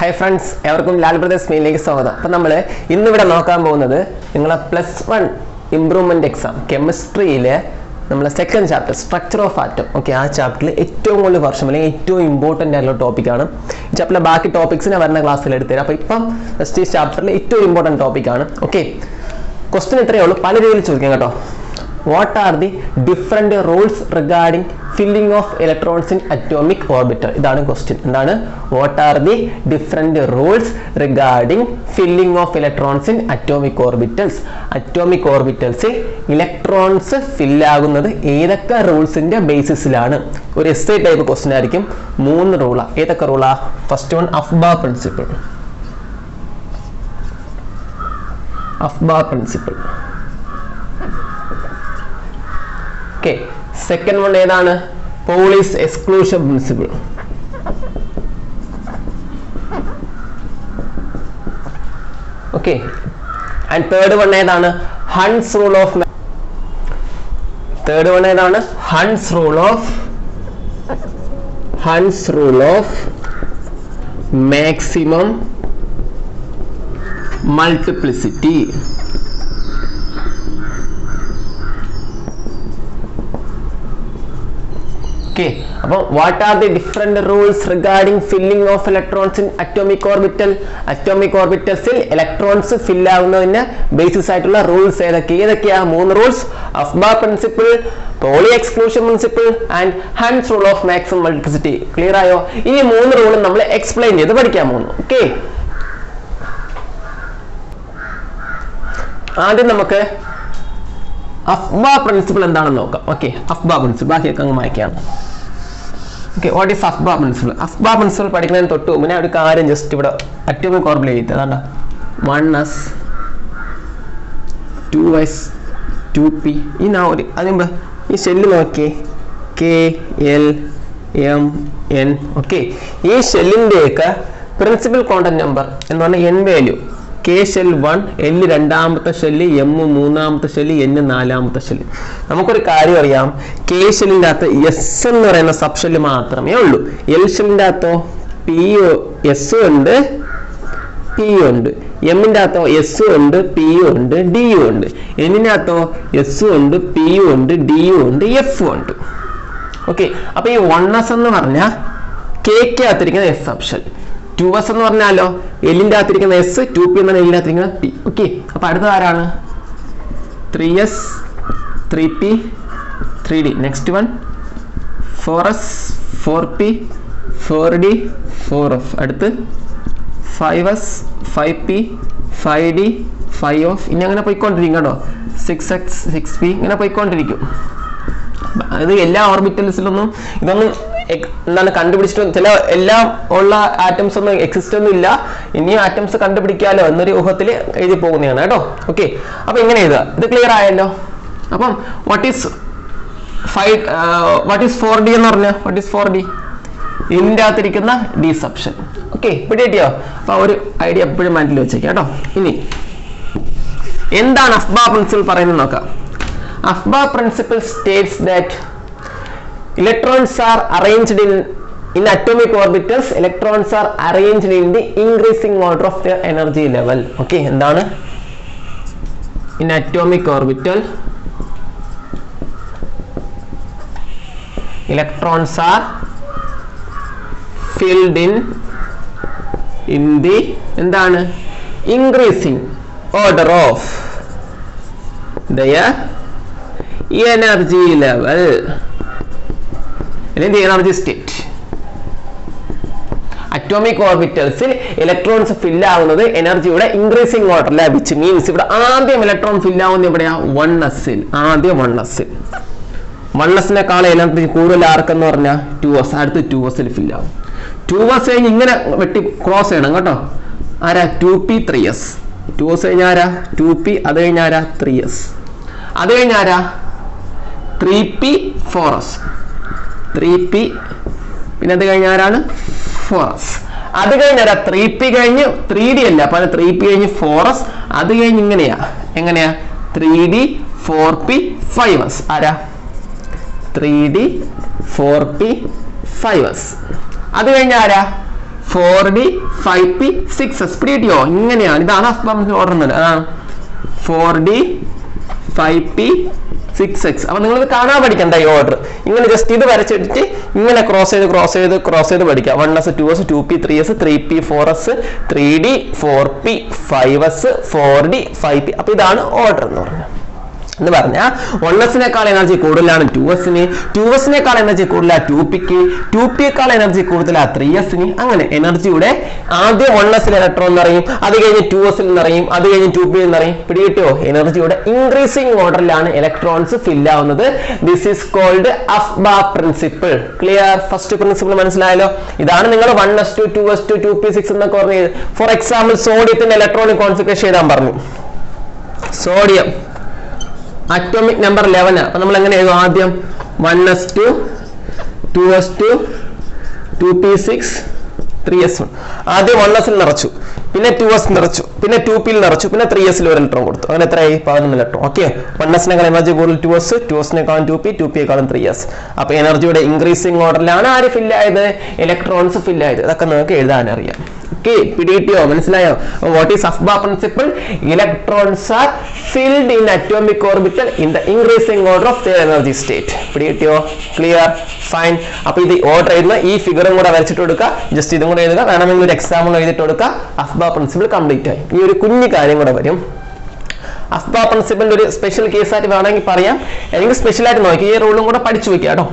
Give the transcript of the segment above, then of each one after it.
Hi friends, everyone Lal Brothers Mainly Soda. Panamale, in the Vidanoka Mona, Ingla +1 improvement exam, chemistry, the second chapter, structure of atom. Okay, our chapter, it's only version, it's too important topic. Chapter back topics in a class. This chapter, it's too important topic. Okay, question is what are the different rules regarding filling of electrons in atomic orbital? That's the question. What are the different rules regarding filling of electrons in atomic orbitals? Atomic orbitals electrons fill ആകുന്നത് ഏതൊക്കെ റൂൾസിന്റെ ബേസിസിലാണ്? ഒരു essay type question ആയിരിക്കും. മൂന്ന് റൂളാ. ഏതൊക്കെ റൂളാ? First one, Afbah principle. Afbah principle. Okay, second one is Pauli's exclusion principle. Okay, and third one is Hund's rule of Hund's rule of maximum multiplicity. Okay, what are the different rules regarding filling of electrons in atomic orbital? Atomic orbitals electrons fill ആവുന്നതിന്റെ basis ആയിട്ടുള്ള rules ഏതൊക്കെയാ? മൂന്ന് rules: Afbah principle, Pauli exclusion principle and Hund's rule of maximum multiplicity. Clear ആയോ? ഈ മൂന്ന് rule നമ്മൾ explain ചെയ്ത് പഠിക്കാൻ പോകുന്നു. Okay, ആദ്യം നമുക്ക് Afbah principle എന്താണെന്ന് നോക്കാം. Okay, Afbah principle ബാക്കിയൊക്കെ അങ്ങ് വായിക്കാം. Okay, what is Afbah principle? Afbah principle പഠിക്കുന്നതിന് തൊട്ട് മുന്നേ ഒരു കാര്യം ജസ്റ്റ് ഇവിടെ അറ്റോമിക് ഓർബിറ്റൽ എഴുതി. അതാണ് 1s 2s 2p. ഈ അതിന് ഈ ഷെല്ല് നോക്കിയേ, k l m n. Okay, ഈ ഷെല്ലിൻ്റെയൊക്കെ പ്രിൻസിപ്പൽ കോണ്ടന്റ് നമ്പർ എന്ന് പറഞ്ഞാൽ n value. K shell 1, L രണ്ടാമത്തെ ഷെല്ല്, M മൂന്നാമത്തെ ഷെല്ല്, N നാലാമത്തെ ഷെല്ല്. നമുക്കൊരു കാര്യം അറിയാം, K ഷെല്ലിൻ്റെ അകത്ത് S എന്ന് പറയുന്ന സബ് ഷെല്ല് മാത്രമേ ഉള്ളൂ. L ഷെല്ലിൻ്റെ അകത്തോ S ഉണ്ട്, P ഉണ്ട്. എമ്മിൻ്റെ അകത്തോ S ഉണ്ട്, P ഉണ്ട്, D ഉണ്ട്. എന്നിൻ്റെ അകത്തോ S ഉണ്ട്, P ഉണ്ട്, D ഉണ്ട്, F ഉണ്ട്. ഓക്കെ, അപ്പൊ ഈ 1s എന്ന് പറഞ്ഞാൽ K അകത്തിരിക്കുന്ന S sub shell. 2s എന്ന് പറഞ്ഞാലോ എല്ലിൻ്റെ അകത്തിരിക്കുന്ന എസ്, 2p എന്നാണ് എല്ലിൻ്റെ അകത്തിരിക്കുന്ന പി. ഓക്കെ, അപ്പൊ അടുത്തത് ആരാണ്? 3s 3p 3d. Next one 4s 4p 4d 4f. അടുത്ത് 5s 5p 5d 5f. ഇനി അങ്ങനെ പോയിക്കൊണ്ടിരിക്കും കേട്ടോ. 6x 6p ഇങ്ങനെ പോയിക്കൊണ്ടിരിക്കും. അത് എല്ലാ ഓർബിറ്റൽസിലൊന്നും ഇതൊന്നും എന്താണ് കണ്ടുപിടിച്ചിട്ട് ചില എല്ലാം ഉള്ള ആറ്റംസ് ഒന്നും എക്സിസ്റ്റ് ഒന്നും ഇല്ല. ഇനിയും ആറ്റംസ് കണ്ടുപിടിക്കാലോ എന്നൊരു ഊഹത്തിൽ എഴുതി പോകുന്നതാണ് കേട്ടോ. ഓക്കെ, അപ്പൊ എങ്ങനെ എഴുതുക? ഇത് ക്ലിയർ ആയല്ലോ. അപ്പം വാട്ട് ഈസ് 4d എന്ന് പറഞ്ഞാൽ വാട്ട് ഈസ് 4d? ഇതിൻ്റെ അകത്തിരിക്കുന്ന ഡി സബ്ഷൻ. ഓക്കെ, ഇവിടെ കിട്ടിയോ? അപ്പൊ ഒരു ഐഡിയ എപ്പോഴും മനസ്സിൽ വെച്ചേക്കാം കേട്ടോ. ഇനി എന്താണ് അഫ്ബാ പ്രിൻസിപ്പിൾ പറയുന്നത് നോക്കാം. Afbah principle states that electrons are arranged in atomic orbitals. Electrons are arranged in the increasing order of their energy level. Okay, എന്താണ്? In atomic orbital, electrons are filled in the എന്താണ്? Increasing order of their energy level in the energy state. Atomic orbitals electrons fill ആവുന്നത് എനർജിയുടെ increasing ഓർഡറിൽ, which means ഇവിടെ ആദ്യം electron ഫിൽ ആവുന്നത് എവിടെയാ? 1s. ആദ്യം 1s നെക്കാൾ എനർജി കൂടുതൽ ആർക്കെന്ന് പറഞ്ഞാൽ 2s. അടുത്ത് 2s ഫിൽ ആവും. 2s കഴിഞ്ഞ് ഇങ്ങനെ വെട്ടി ക്രോസ് ചെയ്യണം കേട്ടോ. ആരാ? 2p 3s. 2s കഴിഞ്ഞ ആരാ? 2p. അത് കഴിഞ്ഞ ആരാ? 3s. അത് കഴിഞ്ഞ ആരാ? 3p 4s. 3p പിന്നെ അത് കഴിഞ്ഞ ആരാണ്? 4s. അത് കഴിഞ്ഞ ആരാ? 3p കഴിഞ്ഞ് 3d അല്ല, അപ്പൊ 3p കഴിഞ്ഞ് 4s. അത് കഴിഞ്ഞ് എങ്ങനെയാ? 3d 4p 5s. ആരാ? 3d 4p 5s. അത് കഴിഞ്ഞ ആരാ? 4d 5p 6s പിടിയോ ഇങ്ങനെയാണ് ഇതാണ് അഫ്ബാ പ്രിൻസിപ്പിൾ ഓർഡർ എന്നത് അതാണ് 4d 5p 6x അപ്പൊ നിങ്ങൾ കാണാൻ പഠിക്കണ്ട ഈ ഓർഡർ ഇങ്ങനെ ജസ്റ്റ് ഇത് വരച്ചിട്ട് ഇങ്ങനെ ക്രോസ് ചെയ്ത് പഠിക്കാം 1s 2s 2p 3s 3p 4s 3d 4p 5s 4d 5p അപ്പൊ ഇതാണ് ഓർഡർ എന്ന് പറഞ്ഞത് എന്ന് പറഞ്ഞാൽ 1s-നേക്കാൾ എനർജി കൂടുതലാണ് 2s-നേക്കാൾ എനർജി കൂടുതലാണ് 2p-യേക്കാൾ എനർജി കൂടുതലാണ് 3s-ന് അങ്ങനെ എനർജിയുടെ ആദ്യം 1s ഇലക്ട്രോൺ നിറയും അത് കഴിഞ്ഞ് 2s നിറയും അത് കഴിഞ്ഞ് 2p നിറയും പിടികിട്ടോ എനർജിയുടെ ഇൻക്രീസിംഗ് ഓർഡറിലാണ് ഇലക്ട്രോൺസ് ഫിൽ ആവുന്നത് this is called aufbau principle clear first principle മനസ്സിലായല്ലോ ഇതാണ് നിങ്ങൾ 1s2 2s2 2p6 എന്നൊക്കെ പറഞ്ഞത് ഫോർ എക്സാമ്പിൾ സോഡിയത്തിന്റെ ഇലക്ട്രോണിക് കോൺഫിഗറേഷൻ എഴുതാൻ പറഞ്ഞു സോഡിയം അറ്റോമിക് നമ്പർ 11 അപ്പൊ നമ്മൾ എങ്ങനെ എഴുതും ആദ്യം 1s2 2s2 2p6 3s1 ആദ്യം 1s നിറച്ചു പിന്നെ 2s നിറച്ചു പിന്നെ 2p നിറച്ചു പിന്നെ 3s ഒരു ഇലക്ട്രോൺ കൊടുത്തു അങ്ങനെ എത്രയായി 11 ഇലക്ട്രോൺ ഓക്കെ 1s-നേക്കാൾ എനർജി കൂടുതൽ 2s-നേക്കാളും 2p-യേക്കാളും 3s അപ്പൊ എനർജിയുടെ ഇൻക്രീസിംഗ് ഓർഡറിലാണ് ആര് ഫിൽ ആയത് ഇലക്ട്രോൺസ് ഫിൽ ആയത് ഇതൊക്കെ നിങ്ങൾക്ക് എഴുതാൻ അറിയാം ഓക്കെ പിടികിട്ടിയോ മനസ്സിലായോ what is aufbau principle electrons are filled in atomic orbital in the increasing order of their energy state പിടികിട്ടിയോ ക്ലിയർ ഫൈൻ അപ്പൊ ഇത് ഓർഡർ എഴുതുന്ന ഈ ഫിഗറും കൂടെ വരച്ചിട്ട് കൊടുക്കുക ജസ്റ്റ് ഇതും കൂടെ എഴുതുക വേണമെങ്കിൽ ഒരു എക്സാമ്പിൾ എഴുതിട്ട് കൊടുക്കുക അഫ്ബാ പ്രിൻസിപ്പിൾ കംപ്ലീറ്റ് ആയി ഈ ഒരു കുഞ്ഞു കാര്യം കൂടെ വരും അഫ്ബാ പ്രിൻസിപ്പിളിന്റെ ഒരു സ്പെഷ്യൽ കേസായിട്ട് വേണമെങ്കിൽ പറയാം അല്ലെങ്കിൽ സ്പെഷ്യലായിട്ട് നോക്കി ഈ റൂളും കൂടെ പഠിച്ചു വെക്കുക കേട്ടോ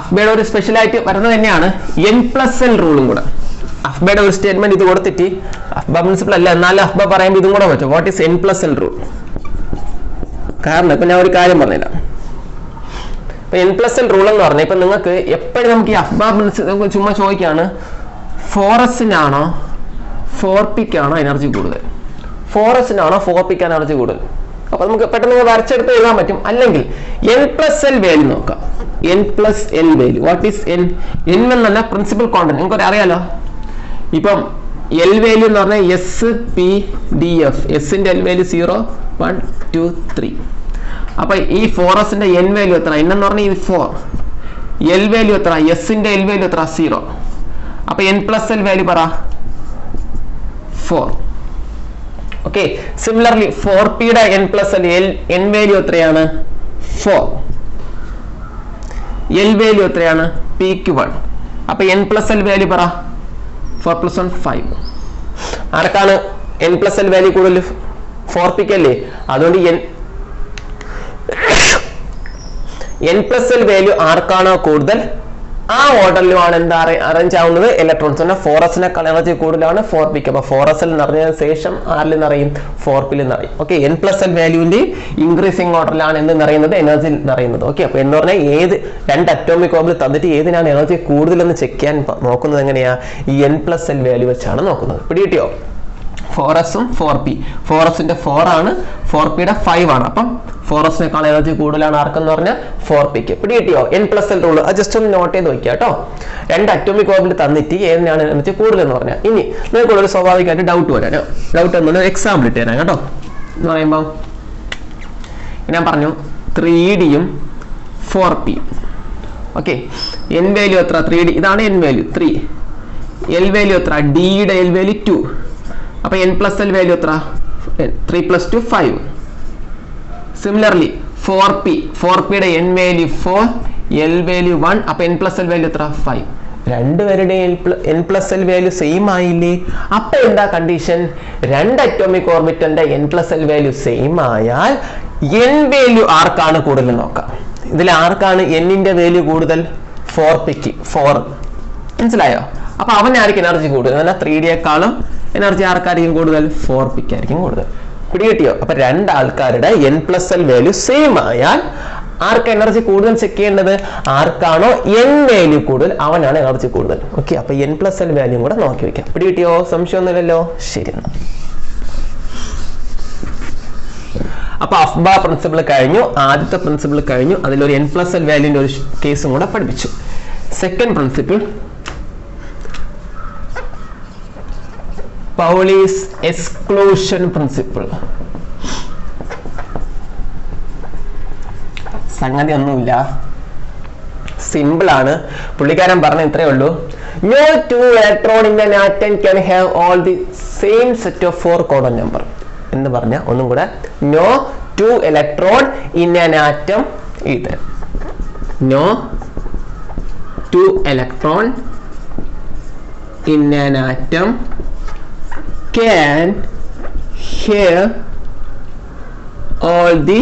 അഫ്ബയുടെ ഒരു സ്പെഷ്യലായിട്ട് വരുന്നത് തന്നെയാണ് n+n റൂളും കൂടെ അഫ്ബയുടെ ഒരു സ്റ്റേറ്റ്മെന്റ് ഇത് കൊടുത്തിട്ട് അഫ്ബാ പ്രിൻസിപ്പിൾ അല്ല എന്നാലും അഫ്ബ പറയുമ്പോൾ ഇതും കൂടെ പറ്റും വാട്ട് ഈസ് n+n റൂൾ കാരണം ഇപ്പൊ ഞാൻ ഒരു കാര്യം പറഞ്ഞില്ല ഇപ്പൊ n+n റൂൾ എന്ന് പറഞ്ഞാൽ ഇപ്പൊ നിങ്ങൾക്ക് എപ്പോഴും നമുക്ക് ഈ അഫ്ബാ പ്രിൻസിപ്പിൾ ചുമ്മാ ചോദിക്കാണ് 4s-നാണോ 4p-ക്കാണോ എനർജി കൂടുതൽ 4s-നാണോ 4p-ക്ക് എനർജി കൂടുതൽ അപ്പൊ നമുക്ക് പെട്ടെന്ന് വരച്ചെടുത്ത് എഴുതാൻ പറ്റും അല്ലെങ്കിൽ n+l വാല്യൂ നോക്കാം n+l value what is n എന്നല്ല പ്രിൻസിപ്പൽ കോണ്ടന്റ് നിങ്ങൾക്ക് അറിയാലോ ഇപ്പം എൽ വാല്യൂ എന്ന് പറഞ്ഞാൽ S-P-D-F എസിന്റെ എൽ വാല്യൂ 0 1 2 3 അപ്പൊ ഈ 4s-ന്റെ n വാല്യൂ എത്ര n എന്ന് പറഞ്ഞാൽ ഇത് 4 എൽ വാല്യൂ എത്ര എസിന്റെ എൽ വാല്യൂ എത്ര 0 അപ്പൊ n+l വാല്യൂ പറ 4 ഓക്കെ സിമിലർലി 4p-യുടെ n+l n വാല്യൂ എത്രയാണ് 4 എൽ വാല്യൂ എത്രയാണ് p-ക്ക് 1 അപ്പൊ n+l വാല്യൂ പറ 4 + 1 5 ആർക്കാണ് n+l വാല്യൂ കൂടുതൽ 4p-ക്ക് അല്ലേ അതുകൊണ്ട് n+l വാല്യൂ ആർക്കാണോ കൂടുതൽ ആ ഓർഡറിലുമാണ് എന്താ അറേഞ്ച് ആവുന്നത് ഇലക്ട്രോൺസ് 4s-നേക്കാൾ എനർജി കൂടുതലാണ് 4p-ക്ക് അപ്പൊ 4s-ൽ നിറഞ്ഞതിന് ശേഷം ആരിൽ നിറയും 4p-ൽ നിറയും ഓക്കെ n+l വാല്യൂവിന്റെ ഇൻക്രീസിംഗ് ഓർഡറിലാണ് എന്ത് നിറയുന്നത് എനർജി നിറയുന്നത് ഓക്കെ അപ്പൊ എന്ന് പറഞ്ഞാൽ ഏത് രണ്ട് അറ്റോമിക് ഓർബിറ്റ് തന്നിട്ട് ഏതിനാണ് എനർജി കൂടുതലെന്ന് ചെക്ക് ചെയ്യാൻ നോക്കുന്നത് എങ്ങനെയാ ഈ n+l വാല്യൂ വെച്ചാണ് നോക്കുന്നത് പിടികിട്ടിയോ 4s-ഉം 4p 4s-ന്റെ 4 ആണ് 4p-യുടെ 5 ആണ് അപ്പം 4s-നേക്കാൾ എനർജി കൂടുതലാണ് ആർക്കെന്ന് പറഞ്ഞാൽ 4p-ക്ക് പിടികിട്ടിയോ n+l റൂൾ ജസ്റ്റ് ഒന്ന് നോട്ട് ചെയ്ത് വെക്കുക കേട്ടോ രണ്ട് അറ്റോമിക് ഓർബിറ്റ് തന്നിട്ട് ഏതിനാണ് എനർജി കൂടുതൽ എന്ന് പറഞ്ഞാൽ ഇനി നിങ്ങൾക്കുള്ളൊരു സ്വാഭാവികമായിട്ട് ഡൗട്ട് വരാനോ ഡൗട്ട് എന്നൊരു എക്സാമ്പിൾ ഇട്ട് തരാം കേട്ടോ എന്ന് പറയുമ്പോൾ ഞാൻ പറഞ്ഞു 3d-യും 4p ഓക്കെ n വാല്യൂ എത്ര 3d ഇതാണ് n വാല്യൂ 3 l വാല്യൂ എത്ര d-യുടെ l വാല്യൂ 2 അപ്പൊ n+l വാല്യൂ എത്ര 3 + 2 5 സിമിലർലി 4p-യുടെ n വാല്യൂ 4 l വാല്യൂ 1 അപ്പൊ n+l വാല്യൂ എത്ര 5 രണ്ടുപേരുടെയും n+l വാല്യൂ സെയിം ആയില്ലേ അപ്പൊ എന്താ കണ്ടീഷൻ രണ്ട് അറ്റോമിക് ഓർബിറ്റലിന്റെ n+l വാല്യൂ സെയിം ആയാൽ n വാല്യൂ ആർക്കാണ് കൂടുതൽ നോക്കാം ഇതിൽ ആർക്കാണ് n-ന്റെ വാല്യൂ കൂടുതൽ 4p-ക്ക് 4 മനസ്സിലായോ അപ്പൊ അവനായിരിക്കും എനർജി കൂടുതൽ എന്നാൽ 3d-യേക്കാളും എനർജി ആർക്കായിരിക്കും കൂടുതൽ 4p-ക്ക് ആയിരിക്കും കൂടുതൽ പിടികിട്ടിയോ അപ്പൊ രണ്ട് ആൾക്കാരുടെ n+l വാല്യൂ സെയിം ആയാൽ ആർക്ക് എനർജി കൂടുതൽ ചെക്ക് ചെയ്യേണ്ടത് ആർക്കാണോ n വാല്യൂ കൂടുതൽ അവനാണ് എനർജി കൂടുതൽ ഓക്കെ അപ്പൊ n+l വാല്യൂ കൂടെ നോക്കി വെക്കാം പിടികിട്ടിയോ സംശയമൊന്നുമില്ലല്ലോ ശരി അപ്പൊ അഫ്ബാ പ്രിൻസിപ്പിൾ കഴിഞ്ഞു ആദ്യത്തെ പ്രിൻസിപ്പിൾ കഴിഞ്ഞു അതിലൊരു n+l വാല്യൂന്റെ ഒരു കേസും കൂടെ പഠിപ്പിച്ചു സെക്കൻഡ് പ്രിൻസിപ്പിൾ പൗളീസ് എക്സ്ക്ലൂഷൻ പ്രിൻസിപ്പിൾ സംഗതി ഒന്നുമില്ല സിമ്പിൾ ആണ് പുള്ളിക്കാരൻ പറഞ്ഞ ഇത്രയേ ഉള്ളൂ No two electron in an atom can have all the same set of 4 quantum number. എന്ന് പറഞ്ഞാൽ ഒന്നും കൂടെ, no two electron in an atom ഇത്, no two electron in an atom can have all the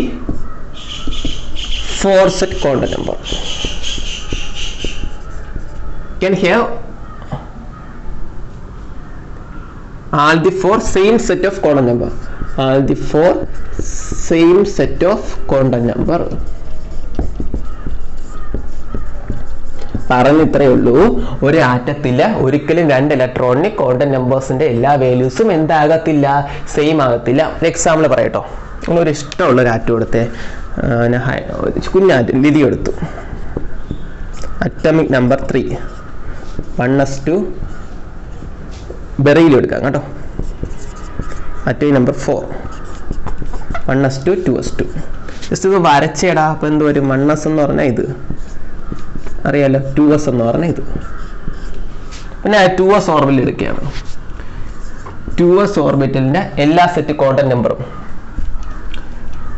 4 set quantum number. Can have all the 4 same set of quantum number. All the 4 same set of quantum number. പറഞ്ഞ ഇത്രയേ ഉള്ളൂ. ഒരു ആറ്റത്തിൽ ഒരിക്കലും 2 ഇലക്ട്രോണിന് quantum നമ്പേഴ്സിന്റെ എല്ലാ വാല്യൂസും എന്താകത്തില്ല, same ആകത്തില്ല. ഒരു example പറയട്ടോ. നമ്മളൊരു ഇഷ്ടമുള്ള ഒരു ആറ്റം എടുത്തേ, കുഞ്ഞാറ്റം ലിതി എടുത്തു. അറ്റോമിക് നമ്പർ 3 1s2 ബെറിയിൽ എടുക്കാം കേട്ടോ. Atomic number 4 1s2 2s2. Just ഇത് വരച്ചേടാ. അപ്പോൾ എന്ത് വരും? 1s എന്ന് പറഞ്ഞാൽ ഇത് അറിയാലോ, 2s എന്ന് പറഞ്ഞാൽ ഇത്. പിന്നെ 2s ഓർബിറ്റൽ എടുക്കുകയാണ്. 2s ഓർബിറ്റലിന്റെ എല്ലാ സെറ്റ് ക്വാണ്ടം നമ്പറും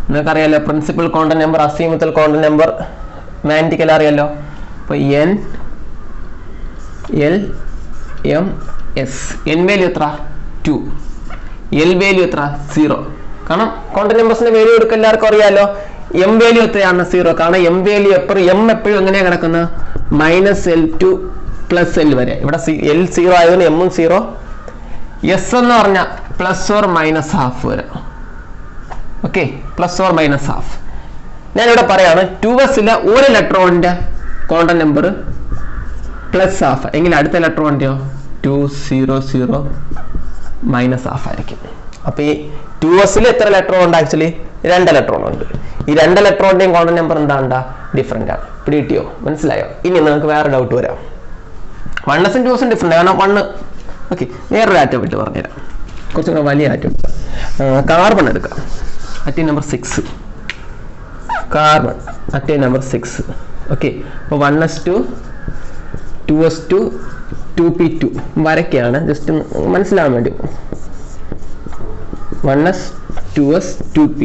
നിങ്ങൾക്കറിയാലോ. Principal quantum number, azimuthal quantum number, magnetic അറിയാലോ. അപ്പോൾ n l m s. n വാല്യൂ എത്ര? 2. l വാല്യൂ എത്ര? 0. കാരണം ക്വാണ്ടം നമ്പേഴ്സിന്റെ വാല്യൂ എടുക്കാൻ എല്ലാവർക്കും അറിയാലോ. m വാല്യൂ എത്രയാണ്? 0. കാരണം m വാല്യൂ എപ്പോഴും എങ്ങനെയാണ് കിടക്കുന്നത്? -L2 +L വരെ. ഇവിടെ l 0 ആയതുകൊണ്ട് m 0. s എന്ന് പറഞ്ഞാൽ +or-½ വരെ. Okay, +or-½. ഞാനിവിടെ പറയാണ് 2sലെ ഒരു ഇലക്ട്രോണിന്റെ ക്വാണ്ടം നമ്പർ +½ എങ്കിൽ അടുത്ത ഇലക്ട്രോണിന്റെയോ 2 0 0 -½ ആയിരിക്കും. അപ്പൊ ഈ 2sൽ എത്ര ഇലക്ട്രോൺ ഉണ്ട്? ആക്ച്വലി 2 ഇലക്ട്രോൺ ഉണ്ട്. ഈ 2 ഇലക്ട്രോണിന്റെയും ക്വാണ്ടം നമ്പർ എന്താണ്ടാ? ഡിഫറെന്റ് ആണ്. പിടികിട്ടിയോ? മനസ്സിലായോ? ഇനി നിങ്ങൾക്ക് വേറെ ഡൗട്ട് വരാം. 1s ഉം 2sഉം ഡിഫറെന്റ്. കാരണം 1 ഓക്കെ, വേറൊരു ആറ്റം വിട്ട് പറഞ്ഞുതരാം. കുറച്ചും കൂടെ വലിയ ആറ്റം. കാർബൺ എടുക്കാം. അറ്റം നമ്പർ 6. കാർബൺ അറ്റം നമ്പർ 6. ഓക്കെ, അപ്പോൾ 1s2 2s2 2p2 വരയ്ക്കാണ്, ജസ്റ്റ് മനസ്സിലാവാൻ വേണ്ടി. 1s 2s 2p.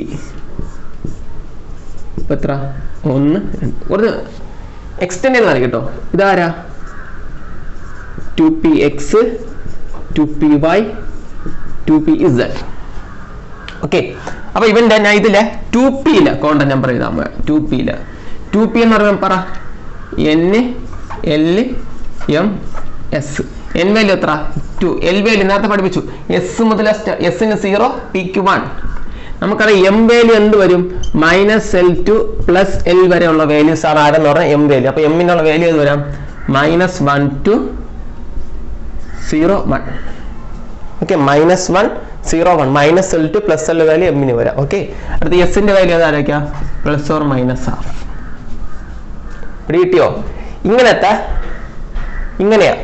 ഇപ്പം എത്ര? 1 2. കുറച്ച് എക്സ്റ്റെൻഡ് ചെയ്ത് കേട്ടോ. ഇതാരാ? 2px 2py 2pz. ഓക്കെ, അപ്പൊ ഇവന്റെ ഞാൻ ഇതിലെ 2p ക്വാണ്ടം നമ്പർ എഴുതാൻ പോയാ. 2p എന്ന് പറയുമ്പോൾ പറ, n l m s. n വാല്യൂ എത്ര? 2. l വാല്യൂ നേരത്തെ പഠിപ്പിച്ചു. s മുതൽ s ന് 0, p ക്ക് 1. നമുക്കറിയാം m വാല്യൂ എന്ത് വരും? -L2 +L വരെയുള്ള വാല്യൂസ് ആണ് ആരെന്ന് പറഞ്ഞാൽ m വാല്യൂ. അപ്പൊ m നുള്ള വാല്യൂ ഏത് വരാം? -1 to 0 1. Okay, -1 0 1. -L2 +L value m ന് വരാം. ഓക്കെ, അടുത്ത s ന്റെ വാല്യൂ ഏതായിരിക്കാം? +or-½ പിടികിട്ടിയോ? ഇങ്ങനെയാ.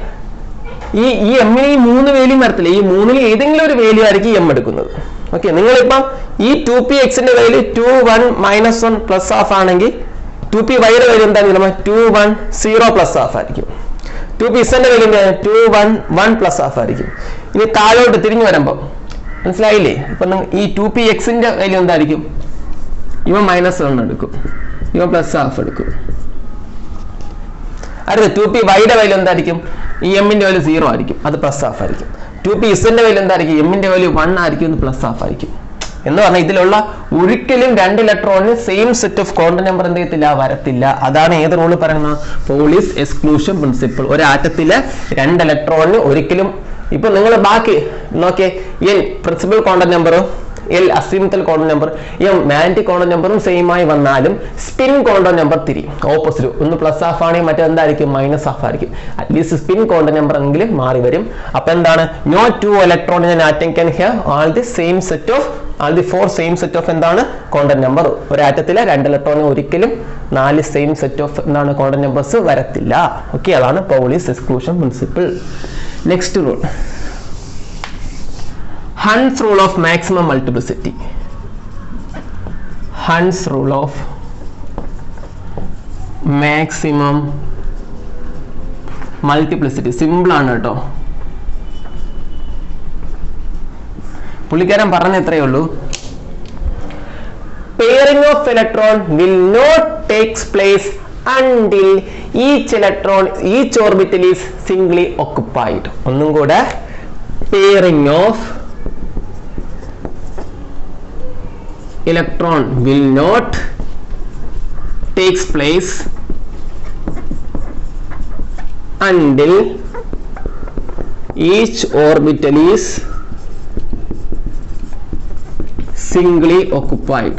ഈ m ന് ഈ 3 വാല്യൂ വരത്തില്ല. ഈ 3ൽ ഏതെങ്കിലും ഒരു വാല്യൂ ആയിരിക്കും m എടുക്കുന്നത്. ഓക്കെ, നിങ്ങളിപ്പം ഈ 2px-ന്റെ വാല്യൂ 2 1 -1 +½ ആണെങ്കിൽ 2py-യുടെ വാല്യൂ എന്തായാലും 2 1 0 +½ ആയിരിക്കും. 2pz-ന്റെ വാല്യൂ 2 1 1 +½ ആയിരിക്കും. ഇനി താഴോട്ട് തിരിഞ്ഞു വരുമ്പോൾ മനസ്സിലായില്ലേ? ഇപ്പൊ ഈ 2px-ന്റെ വാല്യൂ എന്തായിരിക്കും? ഇവൻ -1 എടുക്കും, ഇവൻ +½ എടുക്കും. അടുത്ത 2py-യുടെ വാല്യൂ എന്തായിരിക്കും? ഈ m-ന്റെ വാല്യൂ 0 ആയിരിക്കും, അത് +½ ആയിരിക്കും. 2pz-ന്റെ വാല്യൂ എന്തായിരിക്കും? m-ന്റെ വാല്യൂ 1 ആയിരിക്കും, അത് +½ ആയിരിക്കും. എന്ന് പറഞ്ഞാൽ ഇതിലുള്ള ഒരിക്കലും 2 ഇലക്ട്രോണിന് same set of quantum number എന്ത് ചെയ്യത്തില്ല? വരത്തില്ല. അതാണ് ഏത് റൂള് പറയുന്നത്? Pauli's exclusion principle. ഒരു ആറ്റത്തില് 2 ഇലക്ട്രോണിന് ഒരിക്കലും, ഇപ്പൊ നിങ്ങൾ ബാക്കി നോക്കിയേ, n പ്രിൻസിപ്പൽ ക്വാണ്ടം നമ്പറും l azimuthal quantum number, m magnetic quantum നമ്പറും സെയിം ആയി വന്നാലും സ്പിൻ ക്വാണ്ടം നമ്പർ തിരിയും ഓപ്പോസിറ്റ്. ഒന്ന് +½ ആണെങ്കിൽ മറ്റെന്തായിരിക്കും? -½ ആയിരിക്കും. അറ്റ്ലീസ്റ്റ് സ്പിൻ ക്വാണ്ടം നമ്പർ എങ്കിലും മാറി വരും. അപ്പൊ എന്താണ്? No 2 electron in an atom can have all the 4 same set of എന്താണ്? Quantum number. ഒരു ആറ്റത്തിലെ 2 ഇലക്ട്രോണിന് ഒരിക്കലും 4 സെയിം സെറ്റ് ഓഫ് എന്താണ്? ക്വാണ്ടം നമ്പേഴ്സ് വരത്തില്ല. ഓക്കെ, അതാണ് Pauli's exclusion principle. Next rule, Hund's rule of maximum multiplicity. Hund's rule of maximum multiplicity. Simple ആണ് കേട്ടോ. പുള്ളിക്കാരൻ പറഞ്ഞ എത്രയേ ഉള്ളൂ, pairing of electron will not takes place until each orbital is singly occupied. ഒന്നും കൂടെ, pairing of electron will not takes place until each orbital is singly occupied.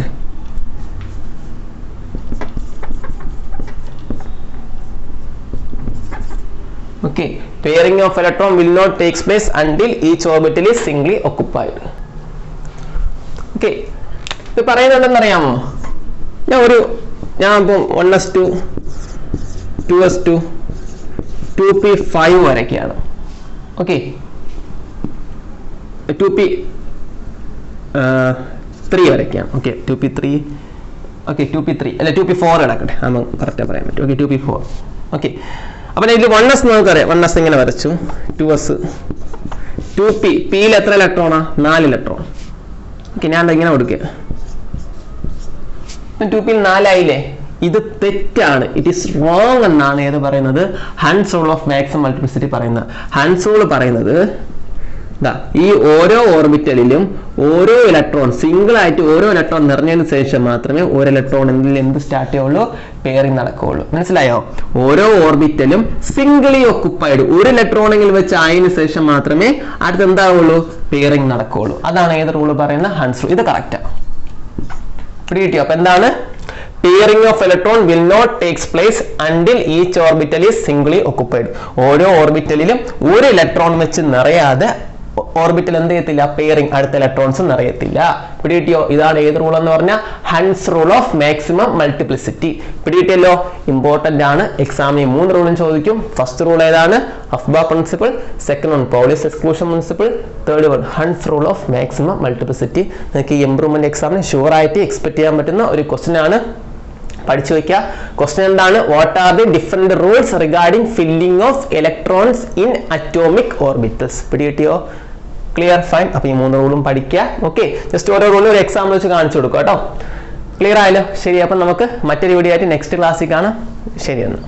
Okay, pairing of electron will not takes place until each orbital is singly occupied. Okay, ഇത് പറയുന്നുണ്ടെന്ന് അറിയാമോ? ഞാൻ ഇപ്പോൾ 1s2 2s2 2p5 വരയ്ക്കുകയാണ്. Okay, 2p3 വരയ്ക്കാം. Okay, 2p3 okay 2p3 അല്ല 2p4 കിടക്കട്ടെ, നമ്മൾ കറക്റ്റായി പറയാൻ പറ്റും. Okay, 2p4. ഓക്കെ, അപ്പം ഇതിൽ 1s നമുക്കറിയാം. 1s ഇങ്ങനെ വരച്ചു. 2s 2p, പിയിൽ എത്ര ഇലക്ട്രോണാ? 4 ഇലക്ട്രോൺ. ഓക്കെ, ഞാൻ ഇങ്ങനെ കൊടുക്കുക. 2p 4 ആയില്ലേ? ഇത് തെറ്റാണ്. ഇറ്റ് ഈസ് റോങ് എന്നാണ് ഏത് പറയുന്നത്? Hund's rule of maximum multiplicity പറയുന്നത്. ഹൺസ് റൂൾ പറയുന്നത് ഈ ഓരോ ഓർബിറ്റലിലും ഓരോ ഇലക്ട്രോൺ സിംഗിൾ ആയിട്ട് ഓരോ ഇലക്ട്രോൺ നിറഞ്ഞതിന് ശേഷം മാത്രമേ ഒരു ഇലക്ട്രോണിൽ എന്ത് സ്റ്റാർട്ട് ചെയ്യുള്ളൂ? പെയറിംഗ് നടക്കുകയുള്ളൂ. മനസ്സിലായോ? ഓരോ ഓർബിറ്റലും സിംഗിളി ഒക്കുപ്പൈഡ് ഒരു ഇലക്ട്രോണെങ്കിൽ വെച്ച് ആയതിനു ശേഷം മാത്രമേ അടുത്ത് എന്താവുള്ളൂ? പെയറിംഗ് നടക്കുകയുള്ളൂ. അതാണ് ഏത് റൂൾ പറയുന്നത്? Hund's rule. ഇത് കറക്റ്റാ. പിടികിട്ടിയോ? അപ്പൊ എന്താണ്? Pairing of electron will not takes place until each orbital is singly occupied. ഓരോ ഓർബിറ്റലിലും ഒരു ഇലക്ട്രോൺ വെച്ച് നിറയാതെ ഓർബിറ്റൽ എന്ത് ചെയ്യത്തില്ല? പെയറിംഗ്, അടുത്ത ഇലക്ട്രോൺസ് നിറയത്തില്ല. പിടികിട്ടിയോ? ഇതാണ് ഏത് റൂൾ എന്ന് പറഞ്ഞാൽ Hund's rule of maximum multiplicity. പിടികിട്ടിയല്ലോ? ഇമ്പോർട്ടന്റ് ആണ്. എക്സാമിന് 3 റൂളും ചോദിക്കും. ഫസ്റ്റ് റൂൾ ഏതാണ്? Aufbau principle. Second one Pauli's exclusion principle. Third one Hund's rule of maximum multiplicity. നിങ്ങൾക്ക് ഈ ഇംപ്രൂവ്മെന്റ് എക്സാമിന് ഷുവർ ആയിട്ട് എക്സ്പെക്ട് ചെയ്യാൻ പറ്റുന്ന ഒരു ക്വസ്റ്റ്യൻ ആണ്. പഠിച്ചു വെക്കുക. ക്വസ്റ്റ്യൻ എന്താണ്? What are the different rules regarding filling of electrons in atomic orbitals. പിടികിട്ടിയോ? ക്ലിയർ? ഫൈൻ. അപ്പൊ ഈ 3 റൂളും പഠിക്കുക. ഓക്കെ, ജസ്റ്റ് ഓരോ റൂളും ഒരു എക്സാമ്പിൾ വെച്ച് കാണിച്ചു കൊടുക്കുക കേട്ടോ. ക്ലിയർ ആയല്ലോ? ശരി, അപ്പൊ നമുക്ക് മറ്റൊരു വീഡിയോ ആയിട്ട് നെക്സ്റ്റ് ക്ലാസ്സിൽ കാണാം. ശരി എന്നാ.